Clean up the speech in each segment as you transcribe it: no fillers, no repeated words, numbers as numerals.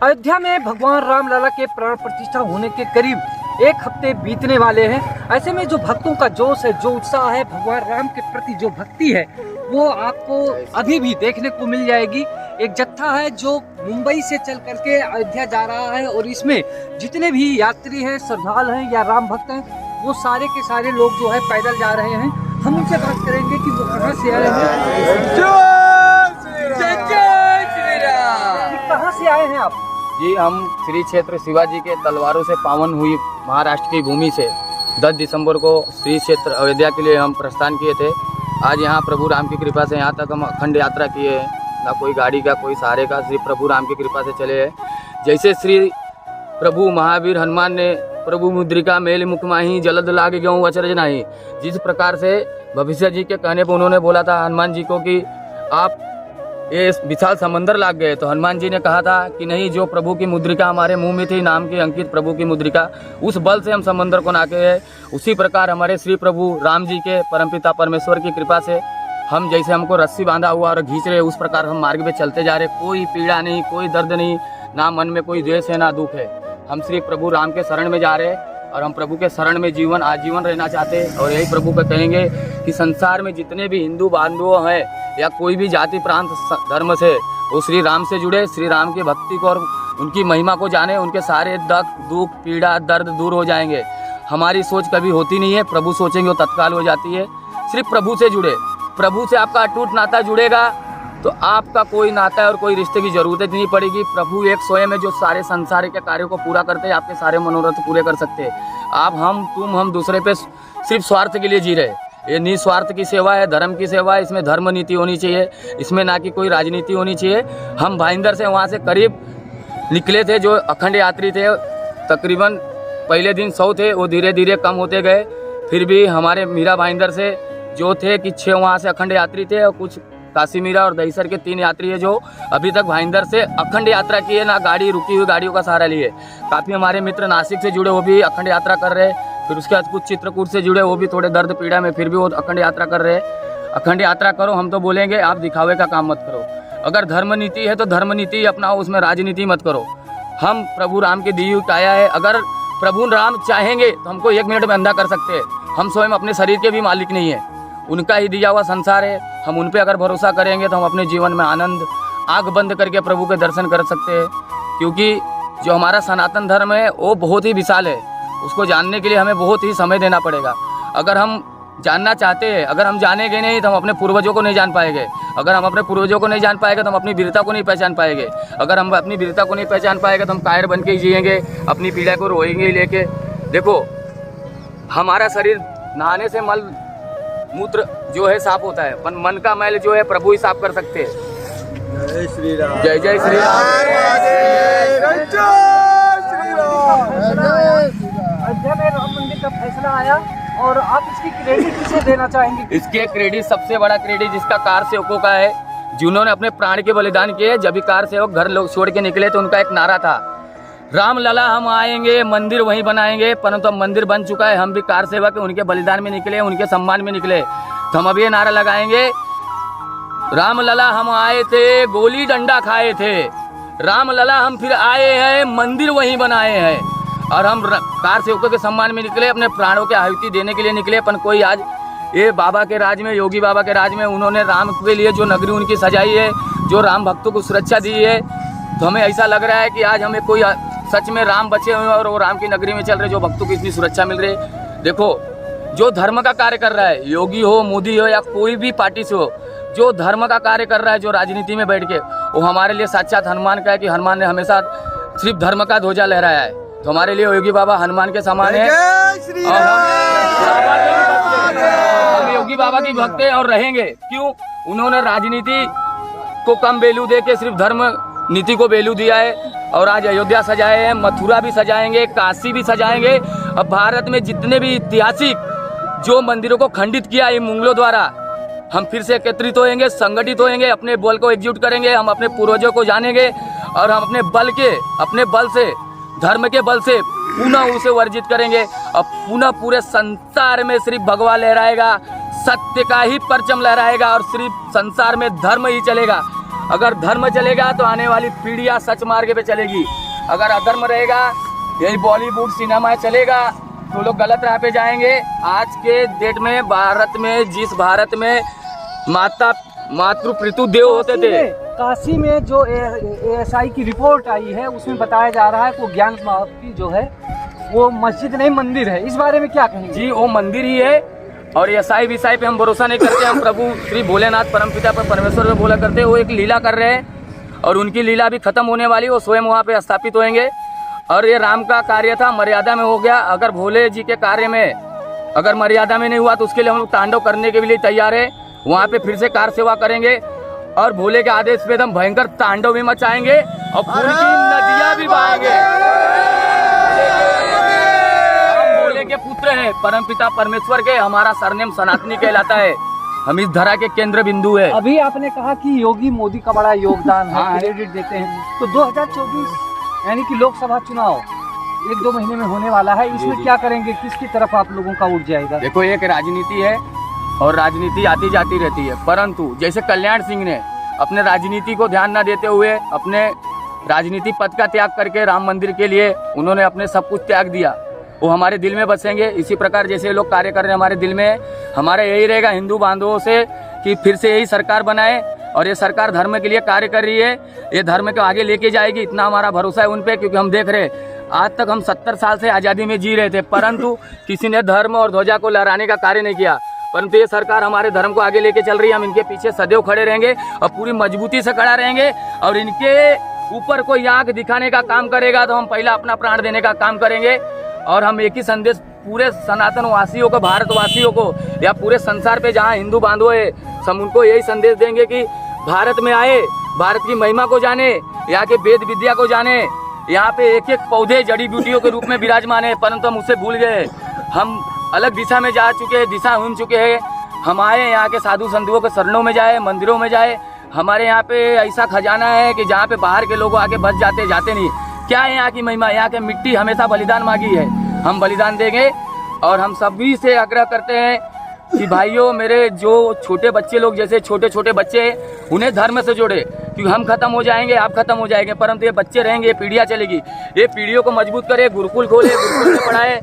अयोध्या में भगवान राम लला के प्राण प्रतिष्ठा होने के करीब एक हफ्ते बीतने वाले हैं। ऐसे में जो भक्तों का जोश है, जो उत्साह है, भगवान राम के प्रति जो भक्ति है, वो आपको अभी भी देखने को मिल जाएगी। एक जत्था है जो मुंबई से चल करके अयोध्या जा रहा है और इसमें जितने भी यात्री हैं, श्रद्धालु हैं या राम भक्त हैं, वो सारे के सारे लोग जो है पैदल जा रहे हैं। हम उनसे बात करेंगे कि वो कहाँ से आए हैं। कहाँ से आए हैं आप? जी, हम श्री क्षेत्र शिवाजी के तलवारों से पावन हुई महाराष्ट्र की भूमि से 10 दिसंबर को श्री क्षेत्र अयोध्या के लिए हम प्रस्थान किए थे। आज यहाँ प्रभु राम की कृपा से यहाँ तक हम अखंड यात्रा किए हैं। ना कोई गाड़ी का, कोई सहारे का, श्री प्रभु राम की कृपा से चले हैं। जैसे श्री प्रभु महावीर हनुमान ने प्रभु मुद्रिका मेल मुख माही जलद लाग गयो अचरज नाही, जिस प्रकार से भविष्य जी के कहने पर उन्होंने बोला था हनुमान जी को कि आप ये विशाल समंदर लाग गए, तो हनुमान जी ने कहा था कि नहीं, जो प्रभु की मुद्रिका हमारे मुंह में थी, नाम की अंकित प्रभु की मुद्रिका, उस बल से हम समंदर को नाके हैं। उसी प्रकार हमारे श्री प्रभु राम जी के परमपिता परमेश्वर की कृपा से हम जैसे हमको रस्सी बांधा हुआ और खींच रहे, उस प्रकार हम मार्ग में चलते जा रहे। कोई पीड़ा नहीं, कोई दर्द नहीं, ना मन में कोई द्वेष है, ना दुख है। हम श्री प्रभु राम के शरण में जा रहे हैं और हम प्रभु के शरण में जीवन आजीवन रहना चाहते हैं। और यही प्रभु को कहेंगे कि संसार में जितने भी हिंदू बांधव हैं या कोई भी जाति प्रांत धर्म से, वो श्री राम से जुड़े, श्री राम की भक्ति को और उनकी महिमा को जाने, उनके सारे दुख पीड़ा दर्द दूर हो जाएंगे। हमारी सोच कभी होती नहीं है, प्रभु सोचेंगे वो तत्काल हो जाती है। सिर्फ प्रभु से जुड़े, प्रभु से आपका अटूट नाता जुड़ेगा तो आपका कोई नाता और कोई रिश्ते की जरूरत नहीं पड़ेगी। प्रभु एक स्वयं में जो सारे संसार के कार्यों को पूरा करते हैं, आपके सारे मनोरथ पूरे कर सकते हैं। आप हम दूसरे पे सिर्फ स्वार्थ के लिए जी रहे। ये निस्वार्थ की सेवा है, धर्म की सेवा है। इसमें धर्म नीति होनी चाहिए, इसमें ना कि कोई राजनीति होनी चाहिए। हम भाईंदर से वहाँ से करीब निकले थे, जो अखंड यात्री थे, तकरीबन पहले दिन 100 थे, वो धीरे धीरे कम होते गए। फिर भी हमारे मीरा भाईंदर से जो थे कि 6 वहाँ से अखंड यात्री थे और कुछ काशी मीरा और दहीसर के 3 यात्री है जो अभी तक भाईंदर से अखंड यात्रा किए, ना गाड़ी रुकी हुई गाड़ियों का सहारा लिए। काफ़ी हमारे मित्र नासिक से जुड़े, वो भी अखंड यात्रा कर रहे हैं। फिर उसके बाद कुछ चित्रकूट से जुड़े, वो भी थोड़े दर्द पीड़ा में, फिर भी वो अखंड यात्रा कर रहे हैं। अखंड यात्रा करो, हम तो बोलेंगे आप दिखावे का काम मत करो। अगर धर्म नीति है तो धर्म नीति अपनाओ, उसमें राजनीति मत करो। हम प्रभु राम की दी हुई काया है। अगर प्रभु राम चाहेंगे तो हमको 1 मिनट में अंधा कर सकते हैं। हम स्वयं अपने शरीर के भी मालिक नहीं है, उनका ही दिया हुआ संसार है। हम उन पे अगर भरोसा करेंगे तो हम अपने जीवन में आनंद, आँख बंद करके प्रभु के दर्शन कर सकते हैं। क्योंकि जो हमारा सनातन धर्म है वो बहुत ही विशाल है, उसको जानने के लिए हमें बहुत ही समय देना पड़ेगा। अगर हम जानना चाहते हैं, अगर हम जानेंगे नहीं तो हम अपने पूर्वजों को नहीं जान पाएंगे। अगर हम अपने पूर्वजों को नहीं जान पाएंगे तो हम अपनी वीरता को नहीं पहचान पाएंगे। अगर हम अपनी वीरता को नहीं पहचान पाएंगे तो हम कायर बन के ही जिएंगे, अपनी पीड़ा को रोएंगे ही लेके। देखो, हमारा शरीर नहाने से मल मूत्र जो है साफ होता है, पर मन का मैल जो है प्रभु ही साफ कर सकते हैं। जय श्री राम, जय जय श्री राम। अयोध्या में राम मंदिर का फैसला आया और आप इसकी क्रेडिट किसे देना चाहेंगे? इसके क्रेडिट, सबसे बड़ा क्रेडिट जिसका कार सेवकों का है, जिन्होंने अपने प्राण के बलिदान किए। जब भी कार सेवक घर लोग छोड़ के निकले तो उनका एक नारा था, राम लला हम आएंगे, मंदिर वहीं बनाएंगे। परंतु अब मंदिर बन चुका है, हम भी कार सेवक है, उनके बलिदान में निकले, उनके सम्मान में निकले। तो हम अब ये नारा लगाएंगे, राम लला हम आए थे, गोली डंडा खाए थे, राम लला हम फिर आए हैं, मंदिर वहीं बनाए हैं। और हम कार सेवकों के सम्मान में निकले, अपने प्राणों की आहुति देने के लिए निकले। अपन कोई आज ये बाबा के राज में, योगी बाबा के राज में, उन्होंने राम के लिए जो नगरी उनकी सजाई है, जो राम भक्तों को सुरक्षा दी है, तो हमें ऐसा लग रहा है कि आज हमें कोई सच में राम बचे हुए और वो राम की नगरी में चल रहे, जो भक्तों को इतनी सुरक्षा मिल रही है। देखो, जो धर्म का कार्य कर रहा है, योगी हो, मोदी हो या कोई भी पार्टी से हो, जो धर्म का कार्य कर रहा है, जो राजनीति में बैठ के, वो हमारे लिए साक्षात हनुमान का है कि हनुमान ने हमेशा सिर्फ धर्म का ध्वजा लहराया है। तो हमारे लिए योगी बाबा हनुमान के समान है। हम योगी बाबा की भक्त हैं और रहेंगे। क्यों? उन्होंने राजनीति को कम वैल्यू दे के सिर्फ धर्म नीति को वैल्यू दिया है। और आज अयोध्या सजाए हैं, मथुरा भी सजाएंगे, काशी भी सजाएंगे। अब भारत में जितने भी ऐतिहासिक जो मंदिरों को खंडित किया है मुगलों द्वारा, हम फिर से एकत्रित होएंगे, संगठित होएंगे, अपने बल को एकजुट करेंगे। हम अपने पूर्वजों को जानेंगे और हम अपने बल से, धर्म के बल से पुनः उसे वर्जित करेंगे। अब पुनः पूरे संसार में सिर्फ भगवा लहराएगा, सत्य का ही परचम लहराएगा और सिर्फ संसार में धर्म ही चलेगा। अगर धर्म चलेगा तो आने वाली पीढ़ियां सच मार्ग पे चलेगी। अगर अधर्म रहेगा, यही बॉलीवुड सिनेमा चलेगा, तो लोग गलत राह पे जाएंगे। आज के डेट में भारत में, जिस भारत में मातृ पितृ देव होते थे, काशी में जो ASI की रिपोर्ट आई है उसमें बताया जा रहा है कि वो ज्ञान समाप्ति जो है वो मस्जिद नहीं मंदिर है। इस बारे में क्या कहेंगे? जी वो मंदिर ही है, और एसाई विसाई पे हम भरोसा नहीं करते। हम प्रभु श्री भोलेनाथ परमपिता पर परमेश्वर पे बोला करते हैं। वो एक लीला कर रहे हैं और उनकी लीला भी खत्म होने वाली, वो स्वयं वहाँ पे स्थापित होंगे। और ये राम का कार्य था, मर्यादा में हो गया। अगर भोले जी के कार्य में अगर मर्यादा में नहीं हुआ तो उसके लिए हम लोग तांडव करने के लिए तैयार है। वहाँ पे फिर से कार सेवा करेंगे और भोले के आदेश पे हम भयंकर तांडव भी मचाएंगे और खून की नदियाँ भी बहाएंगे। हम भोले के पुत्र हैं, परमपिता परमेश्वर के। हमारा सरनेम सनातनी कहलाता है। हम इस धरा के केंद्र बिंदु है। अभी आपने कहा कि योगी मोदी का बड़ा योगदान है, हाँ, क्रेडिट देते हैं। तो 2024 यानी कि लोकसभा चुनाव 1-2 महीने में होने वाला है, इसमें जी। क्या करेंगे? किसकी तरफ आप लोगों का उठ जाएगा? देखो, एक राजनीति है और राजनीति आती जाती रहती है, परंतु जैसे कल्याण सिंह ने अपने राजनीति को ध्यान न देते हुए अपने राजनीति पद का त्याग करके राम मंदिर के लिए उन्होंने अपने सब कुछ त्याग दिया, वो हमारे दिल में बसेंगे। इसी प्रकार जैसे लोग कार्य कर रहे हैं हमारे दिल में, हमारा यही रहेगा हिंदू बांधवों से कि फिर से यही सरकार बनाए। और ये सरकार धर्म के लिए कार्य कर रही है, ये धर्म को आगे लेके जाएगी, इतना हमारा भरोसा है उन पे। क्योंकि हम देख रहे हैं आज तक हम 70 साल से आज़ादी में जी रहे थे, परंतु किसी ने धर्म और ध्वजा को लहराने का कार्य नहीं किया। परंतु ये सरकार हमारे धर्म को आगे लेके चल रही है। हम इनके पीछे सदैव खड़े रहेंगे और पूरी मजबूती से खड़ा रहेंगे। और इनके ऊपर कोई आंख दिखाने का काम करेगा तो हम पहला अपना प्राण देने का काम करेंगे। और हम एक ही संदेश पूरे सनातन वासियों को, भारतवासियों को, या पूरे संसार पे जहाँ हिंदू बांधव है, हम उनको यही संदेश देंगे कि भारत में आए, भारत की महिमा को जाने, यहाँ के वेद विद्या को जाने। यहाँ पे एक एक पौधे जड़ी बूटियों के रूप में विराजमान है, परंतु हम उससे भूल गए। हम अलग दिशा में जा चुके हैं, दिशा घूम चुके हैं। हम आए यहाँ के साधु संतों के शरणों में जाए, मंदिरों में जाए। हमारे यहाँ पे ऐसा खजाना है कि जहाँ पे बाहर के लोग आके बच जाते नहीं। क्या है यहाँ की महिमा? यहाँ के मिट्टी हमेशा बलिदान मांगी है, हम बलिदान देंगे। और हम सभी से आग्रह करते हैं कि भाइयों, मेरे जो छोटे बच्चे लोग, जैसे छोटे छोटे बच्चे हैं, उन्हें धर्म से जोड़े। क्योंकि हम खत्म हो जाएंगे, आप खत्म हो जाएंगे, परंतु ये बच्चे रहेंगे, ये पीढ़ियाँ चलेगी। ये पीढ़ियों को मजबूत करे, गुरुकुल खोले, गुरुकुल में पढ़ाए।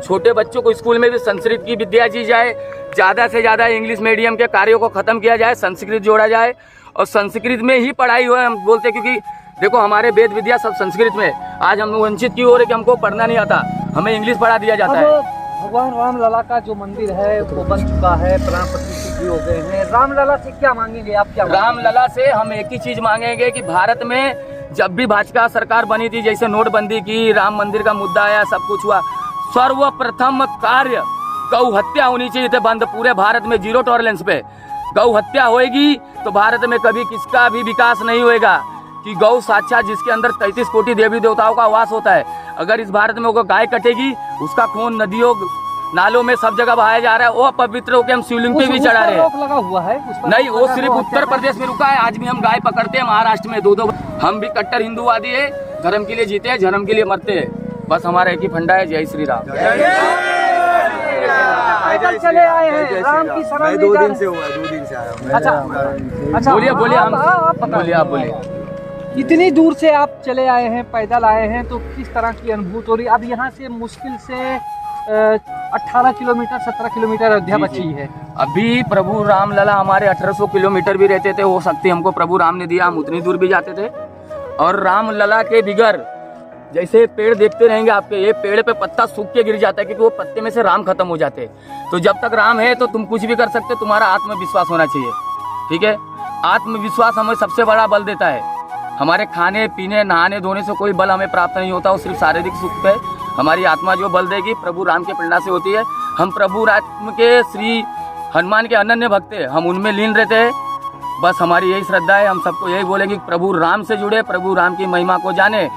छोटे बच्चों को स्कूल में भी संस्कृत की विद्या दी जाए। ज़्यादा से ज़्यादा इंग्लिश मीडियम के कार्यों को खत्म किया जाए, संस्कृत जोड़ा जाए और संस्कृत में ही पढ़ाई हो। हम बोलते हैं क्योंकि देखो हमारे वेद विद्या सब संस्कृत में। आज हम वंचित क्यों हो रहे कि हमको पढ़ना नहीं आता, हमें इंग्लिश पढ़ा दिया जाता है। भगवान राम लला का जो मंदिर है वो बन चुका है, प्राण प्रतिष्ठित भी हो गए हैं। राम लला से क्या मांगेंगे आप? क्या राम लला से हम एक ही चीज मांगेंगे कि भारत में जब भी भाजपा सरकार बनी थी, जैसे नोटबंदी की, राम मंदिर का मुद्दा आया, सब कुछ हुआ, सर्वप्रथम कार्य गौ हत्या होनी चाहिए थे बंद पूरे भारत में, 0 टॉलरेंस पे। गौ हत्या होएगी तो भारत में कभी किसका भी विकास नहीं होएगा। कि गौ साक्षात जिसके अंदर 33 कोटि देवी देवताओं का वास होता है, अगर इस भारत में वो गाय कटेगी, उसका खून नदियों नालों में सब जगह बहाया जा रहा है। वो पवित्र होकर हम शिवलिंग पे भी चढ़ा रहे हैं। लगा हुआ है नहीं, वो सिर्फ उत्तर प्रदेश में रुका है। आज भी हम गाय पकड़ते हैं महाराष्ट्र में 2-2। हम भी कट्टर हिंदूवादी है, धर्म के लिए जीते हैं, धर्म के लिए मरते हैं। बस हमारा एक ही फंडा है, जय श्री राम। पैदल चले आए हैं, राम की शरण में 2 दिन से हुआ, 2 दिन से आया हूं। अच्छा बोलिए बोलिए, हम बोलिए, आप बोलिए। इतनी दूर से आप चले आए हैं, पैदल आए हैं, तो किस तरह की अनुभूति हो रही? अब यहाँ से मुश्किल से 18 किलोमीटर 17 किलोमीटर अयोध्या बची है। अभी प्रभु राम लला हमारे 1800 किलोमीटर भी रहते थे, वो शक्ति हमको प्रभु राम ने दिया, हम उतनी दूर भी जाते थे। और राम लला के बिगर जैसे पेड़ देखते रहेंगे आपके, ये पेड़ पे पत्ता सूख के गिर जाता है क्योंकि वो पत्ते में से राम खत्म हो जाते हैं। तो जब तक राम है तो तुम कुछ भी कर सकते, तुम्हारा आत्मविश्वास होना चाहिए। ठीक है, आत्मविश्वास हमें सबसे बड़ा बल देता है। हमारे खाने पीने नहाने धोने से कोई बल हमें प्राप्त नहीं होता, वो सिर्फ शारीरिक सुख पे हमारी आत्मा जो बल देगी प्रभु राम के प्रेरणा से होती है। हम प्रभु राम के श्री हनुमान के अनन्य भक्त हैं, हम उनमें लीन रहते हैं। बस हमारी यही श्रद्धा है, हम सबको यही बोलेंगे कि प्रभु राम से जुड़े, प्रभु राम की महिमा को जाने।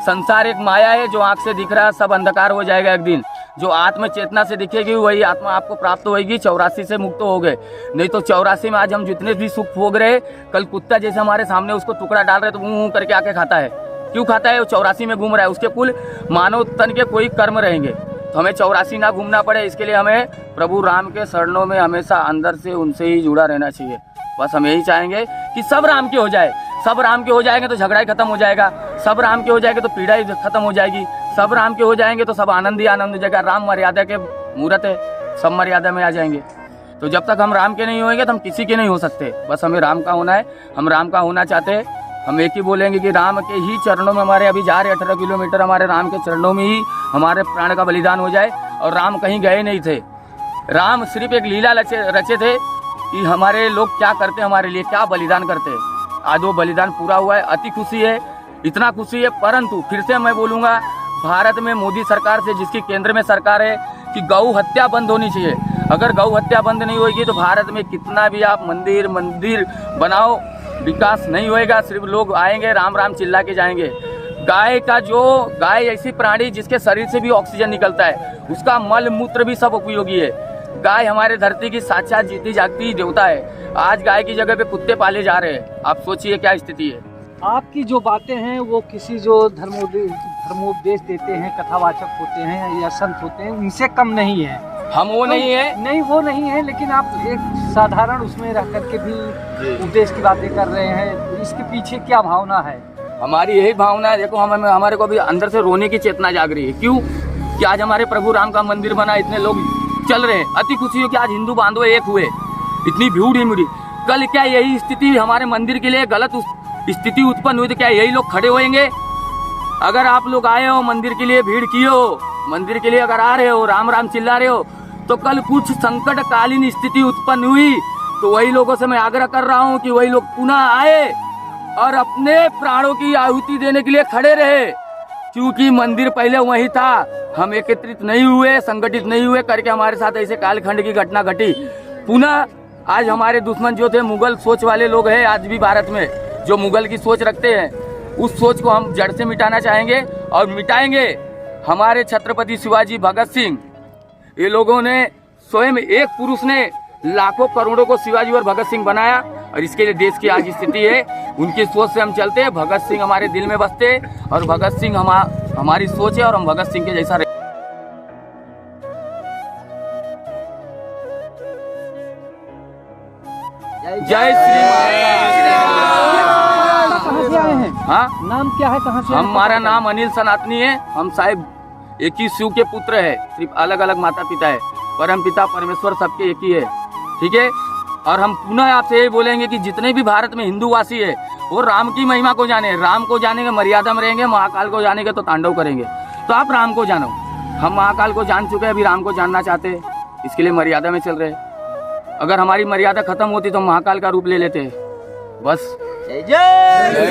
संसार एक माया है, जो आँख से दिख रहा है सब अंधकार हो जाएगा एक दिन। जो आत्म चेतना से दिखेगी वही आत्मा आपको प्राप्त होगी। 84 से मुक्त हो गए, नहीं तो 84 में आज हम जितने भी सुख भोग रहे, कल कुत्ता जैसे हमारे सामने उसको टुकड़ा डाल रहे तो मुँह करके आके खाता है। क्यों खाता है? वो 84 में घूम रहा है, उसके कुल मानव तन के कोई कर्म रहेंगे। तो हमें 84 ना घूमना पड़े, इसके लिए हमें प्रभु राम के शरणों में हमेशा अंदर से उनसे ही जुड़ा रहना चाहिए। बस हम यही चाहेंगे कि सब राम के हो जाए। सब राम के हो जाएंगे तो झगड़ा ही खत्म हो जाएगा, सब राम के हो जाएंगे तो पीड़ा ही खत्म हो जाएगी, सब राम के हो जाएंगे तो सब आनंद ही आनंद हो जाएगा। राम मर्यादा के मूर्त है, सब मर्यादा में आ जाएंगे। तो जब तक हम राम के नहीं होंगे तो हम किसी के नहीं हो सकते। बस हमें राम का होना है, हम राम का होना चाहते हैं। हम एक ही बोलेंगे कि राम के ही चरणों में हमारे अभी जा रहे 18 किलोमीटर, हमारे राम के चरणों में ही हमारे प्राण का बलिदान हो जाए। और राम कहीं गए नहीं थे, राम सिर्फ एक लीला रचे थे कि हमारे लोग क्या करते, हमारे लिए क्या बलिदान करते। आज वो बलिदान पूरा हुआ है, अति खुशी है, इतना खुशी है। परंतु फिर से मैं बोलूँगा, भारत में मोदी सरकार से, जिसकी केंद्र में सरकार है, कि गौ हत्या बंद होनी चाहिए। अगर गौ हत्या बंद नहीं होगी तो भारत में कितना भी आप मंदिर बनाओ, विकास नहीं होएगा। सिर्फ लोग आएंगे राम राम चिल्ला के जाएंगे। गाय ऐसी प्राणी जिसके शरीर से भी ऑक्सीजन निकलता है, उसका मल मूत्र भी सब उपयोगी है। गाय हमारे धरती की साक्षात जीती जागती देवता है। आज गाय की जगह पे कुत्ते पाले जा रहे हैं, आप सोचिए क्या स्थिति है। आपकी जो बातें हैं वो किसी जो धर्मोपदेश देते हैं, कथावाचक होते हैं या संत होते हैं, इनसे कम नहीं है। हम वो नहीं है, नहीं वो नहीं है, लेकिन आप एक साधारण उसमें रह करके भी उपदेश की बातें कर रहे हैं। इसके पीछे क्या भावना है? हमारी यही भावना है। देखो, हमारे को भी अंदर से रोने की चेतना जाग रही है। क्यों कि आज हमारे प्रभु राम का मंदिर बना, इतने लोग चल रहे हैं। अति खुशी हो कि आज हिंदू बांधव एक हुए, इतनी भीड़ ही। कल क्या यही स्थिति हमारे मंदिर के लिए गलत स्थिति उत्पन्न हुई तो क्या यही लोग खड़े होएंगे? अगर आप लोग आए हो मंदिर के लिए, भीड़ की हो, मंदिर के लिए अगर आ रहे हो, राम राम चिल्ला रहे हो, तो कल कुछ संकटकालीन स्थिति उत्पन्न हुई तो वही लोगों से मैं आग्रह कर रहा हूँ कि वही लोग पुनः आए और अपने प्राणों की आहुति देने के लिए खड़े रहे। क्योंकि मंदिर पहले वही था, हम एकत्रित नहीं हुए, संगठित नहीं हुए करके हमारे साथ ऐसे कालखंड की घटना घटी। पुनः आज हमारे दुश्मन जो थे, मुगल सोच वाले लोग हैं आज भी भारत में, जो मुगल की सोच रखते हैं, उस सोच को हम जड़ से मिटाना चाहेंगे और मिटाएंगे। हमारे छत्रपति शिवाजी, भगत सिंह, ये लोगों ने स्वयं, एक पुरुष ने लाखों करोड़ों को शिवाजी और भगत सिंह बनाया, और इसके लिए देश की आज स्थिति है। उनकी सोच से हम चलते हैं, भगत सिंह हमारे दिल में बसते हैं और भगत सिंह हमारी सोच है और हम भगत सिंह के जैसा रहे। जय श्री राम। कहाँ से आए हैं? हाँ, नाम क्या है, कहाँ से? हमारा नाम अनिल सनातनी है। हम साहिब एक ही शिव के पुत्र है, सिर्फ अलग अलग माता पिता है। परम पिता परमेश्वर सबके एक ही है, ठीक है। और हम पुनः आपसे यही बोलेंगे कि जितने भी भारत में हिंदू वासी है वो राम की महिमा को जाने, राम को जानेंगे मर्यादा में रहेंगे, महाकाल को जानेंगे तो तांडव करेंगे। तो आप राम को जानो, हम महाकाल को जान चुके हैं, अभी राम को जानना चाहते हैं, इसके लिए मर्यादा में चल रहे हैं। अगर हमारी मर्यादा खत्म होती तो हम महाकाल का रूप ले लेते हैं। बस जय जय